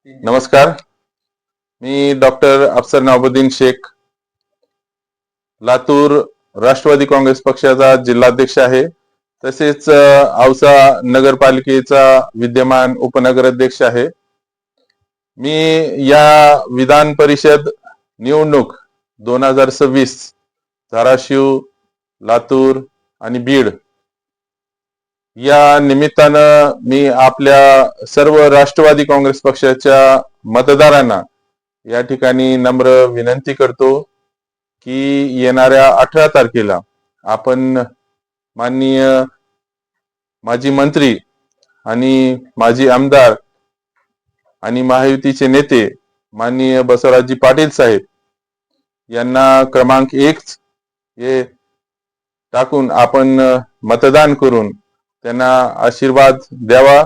नमस्कार. मी डॉक्टर अफसर नवाबुद्दीन शेख, लातूर राष्ट्रवादी काँग्रेस पक्षाचा जिल्हाध्यक्ष आहे. तसेच औसा नगरपालिकेचा विद्यमान उपनगराध्यक्ष आहे. मी या विधान परिषद निवडणूक 2026 धाराशिव, लातूर आणि बीड या निमित्तानं मी आपल्या सर्व राष्ट्रवादी काँग्रेस पक्षाच्या मतदारांना या ठिकाणी नम्र विनंती करतो की येणाऱ्या 18 तारखेला आपण माननीय माजी मंत्री आणि माजी आमदार आणि महायुतीचे नेते माननीय बसवराजजी पाटील साहेब यांना क्रमांक 1 हे टाकून आपण मतदान करून त्यांना आशीर्वाद द्यावा.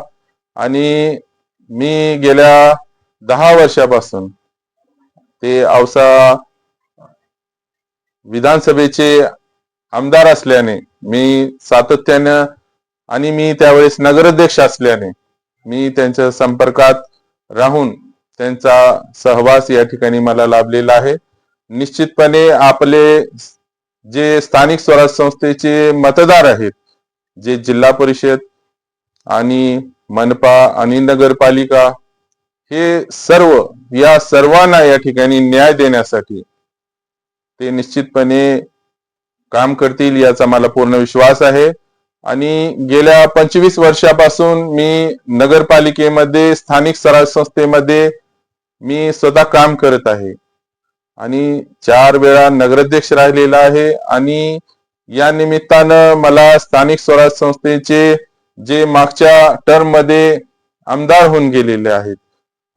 आणि मी गेल्या 10 वर्षापासून ते औसा विधानसभेचे आमदार असल्याने मी सातत्याने आणि मी त्यावेळेस नगराध्यक्ष असल्याने मी त्यांच्या संपर्कात राहून त्यांचा सहवास या ठिकाणी मला लाभलेला आहे. निश्चितपणे आपले जे स्थानिक स्वराज्य संस्थेचे मतदार आहेत, जे जिल्हा परिषद आणि मनपा आणि नगरपालिका, हे सर्व या सर्वांना या ठिकाणी न्याय देण्यासाठी ते निश्चितपणे काम करतील याचा मला पूर्ण विश्वास आहे. आणि गेल्या 25 वर्षापासून मी नगरपालिकेमध्ये स्थानिक स्वराज्य संस्थेमध्ये मी स्वतः काम करत आहे आणि 4 वेळा नगराध्यक्ष राहिलेला आहे. आणि या निमित्तानं मला स्थानिक स्वराज्य संस्थेचे जे मागच्या टर्म मध्ये आमदार होऊन गेलेले आहेत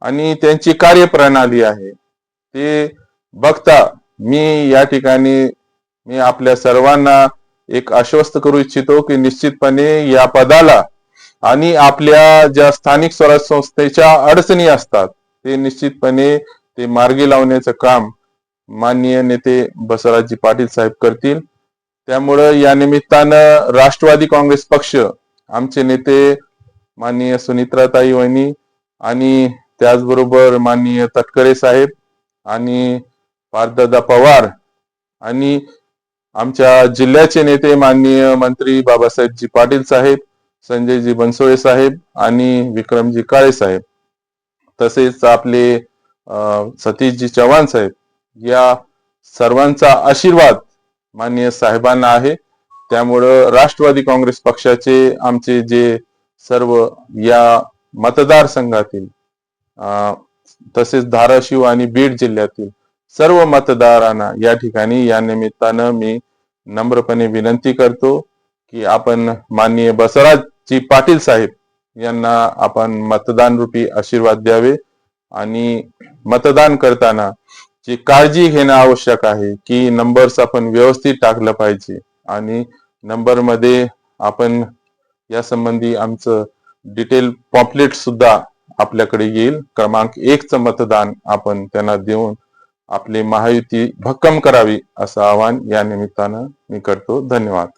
आणि त्यांची कार्यप्रणाली आहे ते बघता मी या ठिकाणी मी आपल्या सर्वांना एक आश्वस्त करू इच्छितो की निश्चितपणे या पदाला आणि आपल्या ज्या स्थानिक स्वराज्य संस्थेच्या अडचणी असतात ते निश्चितपणे ते मार्गी लावण्याचं काम माननीय नेते बसवराजजी पाटील साहेब करतील. त्यामुळे या निमित्तानं राष्ट्रवादी काँग्रेस पक्ष, आमचे नेते माननीय सुनित्राताई वहिनी आणि त्याचबरोबर माननीय तटकरे साहेब आणि पार्थदादा पवार आणि आमच्या जिल्ह्याचे नेते माननीय मंत्री बाबासाहेबजी पाटील साहेब, संजयजी बनसोडे साहेब आणि विक्रमजी काळे साहेब, तसेच आपले सतीशजी चव्हाण साहेब, या सर्वांचा आशीर्वाद माननीय साहेबांना आहे. त्यामुळं राष्ट्रवादी काँग्रेस पक्षाचे आमचे जे सर्व या मतदारसंघातील तसेच धाराशिव आणि बीड जिल्ह्यातील सर्व मतदारांना या ठिकाणी या निमित्तानं मी नम्रपणे विनंती करतो की आपण माननीय बसवराजजी पाटील साहेब यांना आपण मतदान रूपी आशीर्वाद द्यावे. आणि मतदान करताना जी काळजी घेणं आवश्यक आहे की नंबर्स आपण व्यवस्थित टाकलं पाहिजे आणि नंबर मध्ये आपण या संबंधी आमचं डिटेल पॉम्पलेट सुद्धा आपल्याकडे येईल. क्रमांक 1 चं मतदान आपण त्यांना देऊन आपले महायुती भक्कम करावी असं आवाहन या निमित्तानं मी करतो. धन्यवाद.